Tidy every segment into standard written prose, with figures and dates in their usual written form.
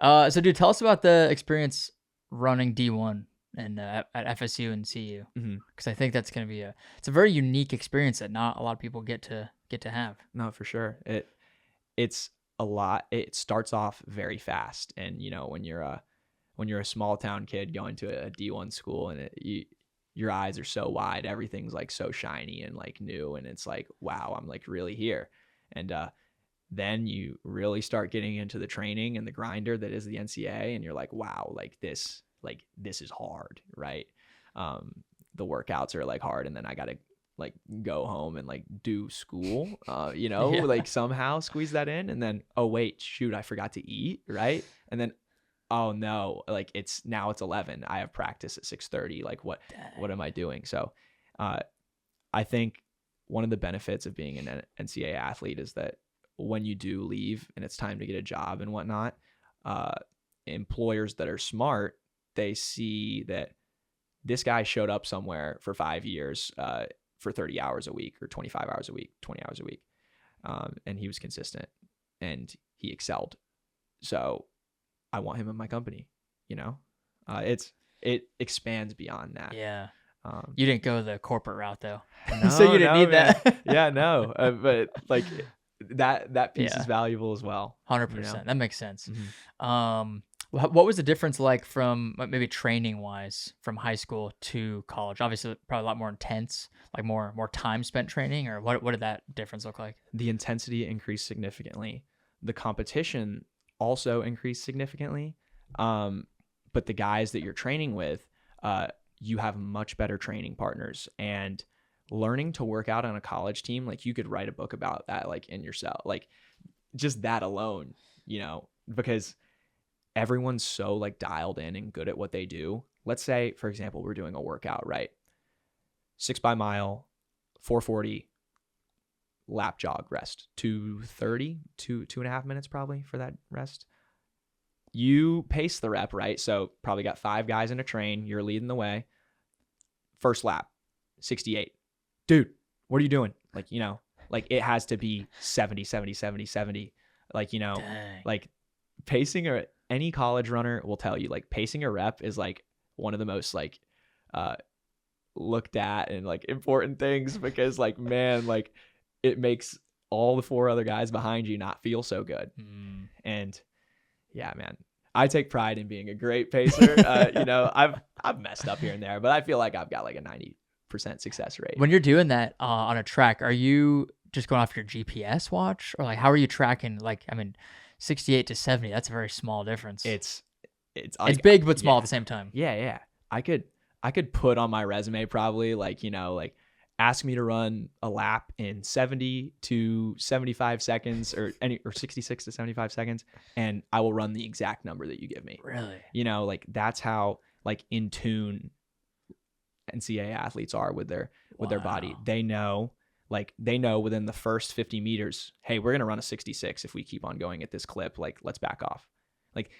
So dude, tell us about the experience running D1 and at FSU and CU, Hmm. because I think that's going to be it's a very unique experience that not a lot of people get to have. No, for sure. It's a lot. It starts off very fast, and when you're a small town kid going to a D1 school, and your eyes are so wide, everything's like so shiny and like new, and it's like, wow, I'm like really here. And then you really start getting into the training and the grinder that is the NCAA, and you're like, wow, this is hard, right? The workouts are like hard, and then I gotta like go home and like do school, Yeah. like somehow squeeze that in, and then, oh wait, shoot, I forgot to eat, right? And then, oh no, like it's 11, I have practice at 6:30, like what Dang. am I doing? So I think one of the benefits of being an NCAA athlete is that when you do leave and it's time to get a job and whatnot, employers that are smart, they see that this guy showed up somewhere for 5 years, for 30 hours a week or 25 hours a week, 20 hours a week. And he was consistent and he excelled. So I want him in my company, it expands beyond that. Yeah. You didn't go the corporate route though. No, So you didn't need man. that. Yeah, no. But like that piece Yeah. is valuable as well. 100%. That makes sense. Mhm. What was the difference like from maybe training wise from high school to college? Obviously, probably a lot more intense, like more time spent training, or what did that difference look like? The intensity increased significantly. The competition also increased significantly. But the guys that you're training with, you have much better training partners, and learning to work out on a college team, like you could write a book about that, like in yourself, like just that alone, because everyone's so like dialed in and good at what they do. Let's say, for example, we're doing a workout, right? 6 by mile, 440, lap jog, rest, 230, 2.5 minutes probably for that rest. You pace the rep, right? So probably got 5 guys in a train. You're leading the way. First lap, 68. Dude, what are you doing? Like it has to be 70, 70, 70, 70. Dang. Like pacing, or any college runner will tell you, like pacing a rep is like one of the most like looked at and like important things, because like, man, like it makes all the 4 other guys behind you not feel so good. And yeah, man, I take pride in being a great pacer. I've messed up here and there, but I feel like I've got like a 90% success rate. When you're doing that on a track, are you just going off your GPS watch, or like how are you tracking? Like, I mean, 68 to 70, that's a very small difference. It's like, big but small at the same time. Yeah. I could put on my resume probably like ask me to run a lap in 70 to 75 seconds or 66 to 75 seconds, and I will run the exact number that you give me. Really? Like that's how like in tune NCAA athletes are with their body. They know within the first 50 meters, hey, we're going to run a 66 if we keep on going at this clip, like let's back off. Like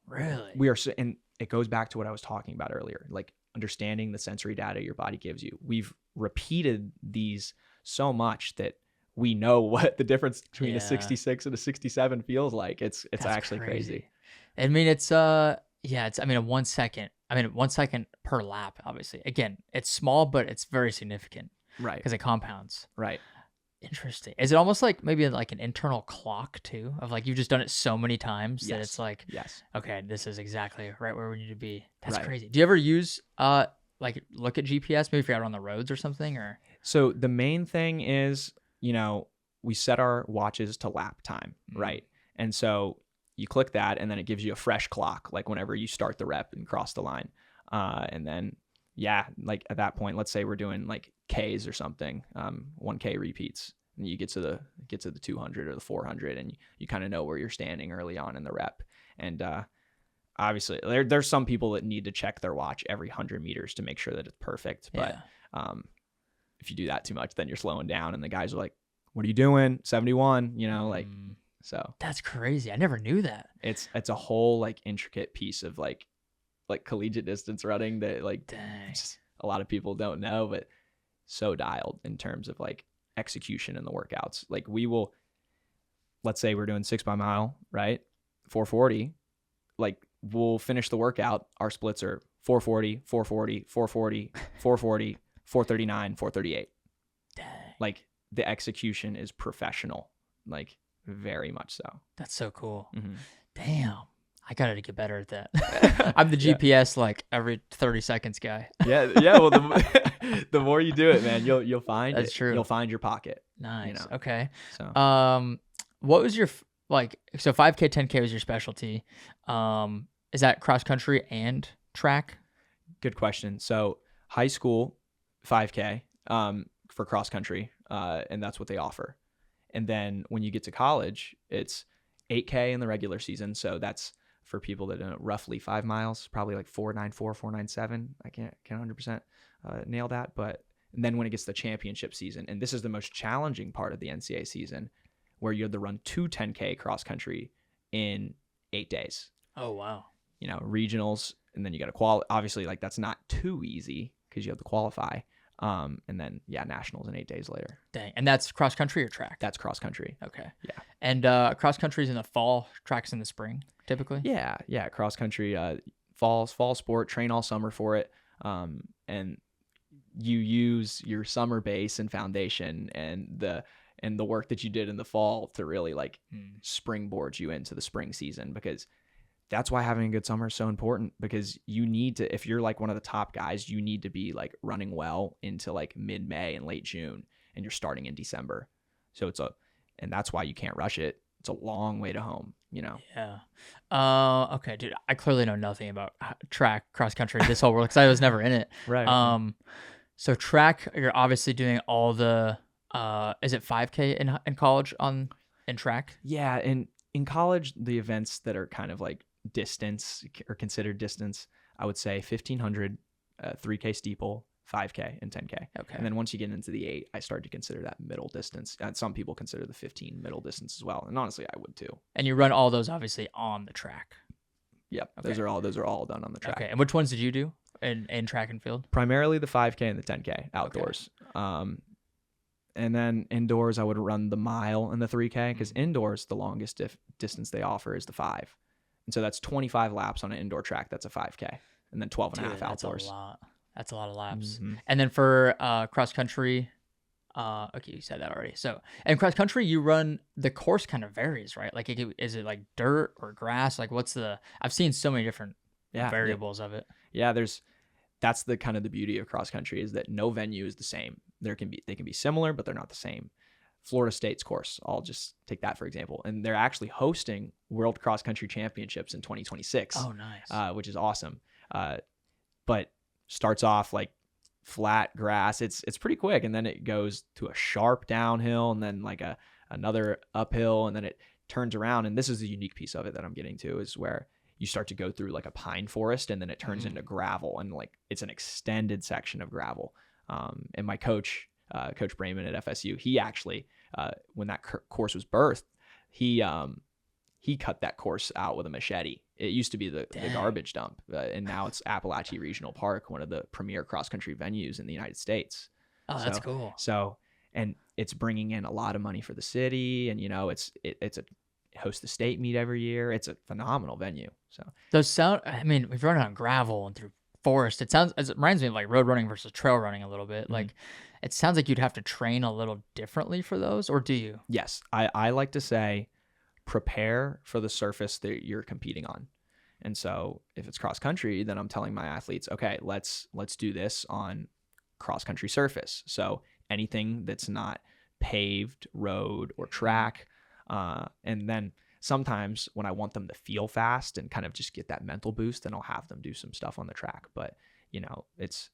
really, we are, and it goes back to what I was talking about earlier, like understanding the sensory data your body gives you. We've repeated these so much that we know what the difference between a 66 and a 67 feels like. It's That's actually crazy. I mean, it's a 1 second. I mean, 1 second per lap, obviously. Again, it's small, but it's very significant. Right. Because it compounds. Right. Interesting. Is it almost like maybe like an internal clock too, of like you've just done it so many times that it's like, yes, okay, this is exactly right where we need to be. That's right. crazy. Do you ever use like look at GPS maybe if you're out on the roads or something? Or so the main thing is, we set our watches to lap time, right? And so you click that, and then it gives you a fresh clock, like whenever you start the rep and cross the line. And then, yeah, like at that point, let's say we're doing like Ks or something, 1K repeats, and you get to the 200 or the 400, and you kind of know where you're standing early on in the rep. And obviously, there's some people that need to check their watch every 100 meters to make sure that it's perfect. But if you do that too much, then you're slowing down, and the guys are like, "What are you doing? 71?" like. So that's crazy. I never knew that. It's a whole like intricate piece of like collegiate distance running that like a lot of people don't know, but so dialed in terms of like execution in the workouts. Like let's say we're doing 6 by mile, right? 440. like we'll finish the workout. Our splits are 440, 440, 440, 440, 439, 438. Dang. Like the execution is professional, like very much so. That's so cool. Mm-hmm. Damn. I got to get better at that. I'm the GPS like every 30 seconds guy. Yeah. Well, the more you do it, man, you'll find That's it. true. You'll find your pocket. Nice. You know? Okay. So, what was your like? So 5K, 10K was your specialty. Is that cross country and track? good question. So high school, 5K for cross country, and that's what they offer. And then when you get to college, it's 8K in the regular season. So that's for people that know roughly 5 miles, probably like 494, 497. I can't 100% nail that. But and then when it gets to the championship season, and this is the most challenging part of the NCAA season, where you have to run 2 10K cross country in 8 days. Oh, wow. You know, regionals, and then you got to qualify. Obviously, like that's not too easy because you have to qualify. And then, nationals in 8 days later. Dang. And that's cross country or track? That's cross country. Okay. Yeah. And cross country is in the fall, track's in the spring, typically? Yeah. Cross country, fall sport, train all summer for it. And you use your summer base and foundation and the work that you did in the fall to really like springboard you into the spring season, because that's why having a good summer is so important, because you need to, if you're like one of the top guys, you need to be like running well into like mid-May and late June, and you're starting in December. So and that's why you can't rush it. It's a long way to home, you know? Yeah. Okay, dude, I clearly know nothing about track, cross country, this whole world, because I was never in it. Right. So track, you're obviously doing all the, is it 5K in college in track? Yeah. And in college, the events that are kind of like distance or considered distance, I would say 1500, 3K steeple, 5K, and 10K. Okay. And then once you get into the 8, I start to consider that middle distance. And some people consider the 15 middle distance as well. And honestly, I would too. And you run all those obviously on the track. Yep. Okay. Those are all done on the track. Okay. And which ones did you do in track and field? Primarily the 5K and the 10K outdoors. Okay. And then indoors, I would run the mile and the 3K, because indoors, the longest distance they offer is the 5. And so that's 25 laps on an indoor track. That's a 5K. And then 12 and a half outdoors. That's a lot. That's a lot of laps. Mm-hmm. And then for cross country, okay, you said that already. So, and cross country, you run, the course kind of varies, right? Like, is it like dirt or grass? Like, I've seen so many different variables of it. Yeah, that's the kind of the beauty of cross country, is that no venue is the same. They can be similar, but they're not the same. Florida State's course, I'll just take that for example, and they're actually hosting World Cross Country Championships in 2026. Oh, nice. Which is awesome. But starts off like flat grass. It's pretty quick, and then it goes to a sharp downhill, and then like another uphill, and then it turns around. And this is the unique piece of it that I'm getting to, is where you start to go through like a pine forest, and then it turns into gravel, and like it's an extended section of gravel. And my coach, Coach Brayman at FSU, he actually, when that course was birthed, he cut that course out with a machete. It used to be the garbage dump, and now it's Appalachia Regional Park, one of the premier cross-country venues in the United States. Oh, that's cool. So, and it's bringing in a lot of money for the city, and it hosts the state meet every year. It's a phenomenal venue. So we've run on gravel and through forest. It reminds me of like road running versus trail running a little bit. Mm-hmm. Like, it sounds like you'd have to train a little differently for those, or do you? Yes. I like to say, prepare for the surface that you're competing on. And so if it's cross country, then I'm telling my athletes, okay, let's do this on cross country surface. So anything that's not paved road or track. And then sometimes when I want them to feel fast and kind of just get that mental boost, then I'll have them do some stuff on the track. But it's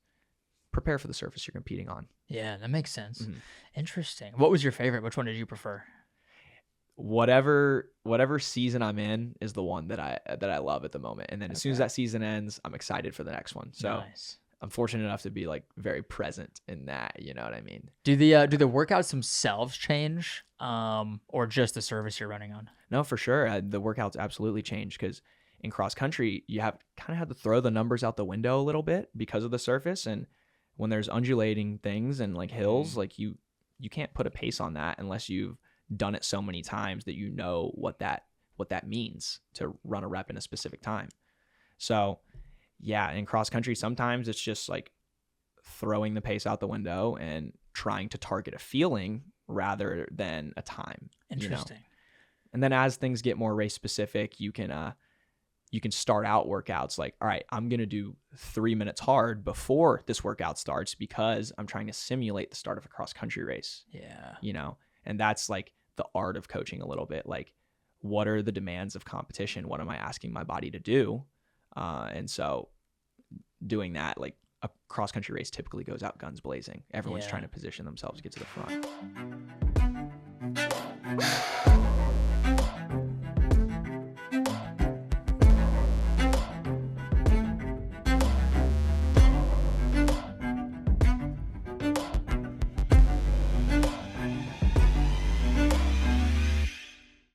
prepare for the surface you're competing on. Yeah, that makes sense. Mm-hmm. Interesting. What was your favorite? Which one did you prefer? Whatever season I'm in is the one that I love at the moment. And then as soon as that season ends, I'm excited for the next one. So nice. I'm fortunate enough to be like very present in that, you know what I mean? Do the workouts themselves change, or just the surface you're running on? No, for sure. The workouts absolutely change, because in cross country, you have to throw the numbers out the window a little bit because of the surface. And when there's undulating things and like hills, like you can't put a pace on that unless you've done it so many times that you know what that what that means to run a rep in a specific time. So yeah, in cross country, sometimes it's just like throwing the pace out the window and trying to target a feeling rather than a time. Interesting. And then as things get more race specific, you can start out workouts like, all right, I'm going to do 3 minutes hard before this workout starts because I'm trying to simulate the start of a cross country race. Yeah. And that's like the art of coaching a little bit. Like, what are the demands of competition? What am I asking my body to do? And so doing that, like a cross country race typically goes out guns blazing. Everyone's trying to position themselves to get to the front.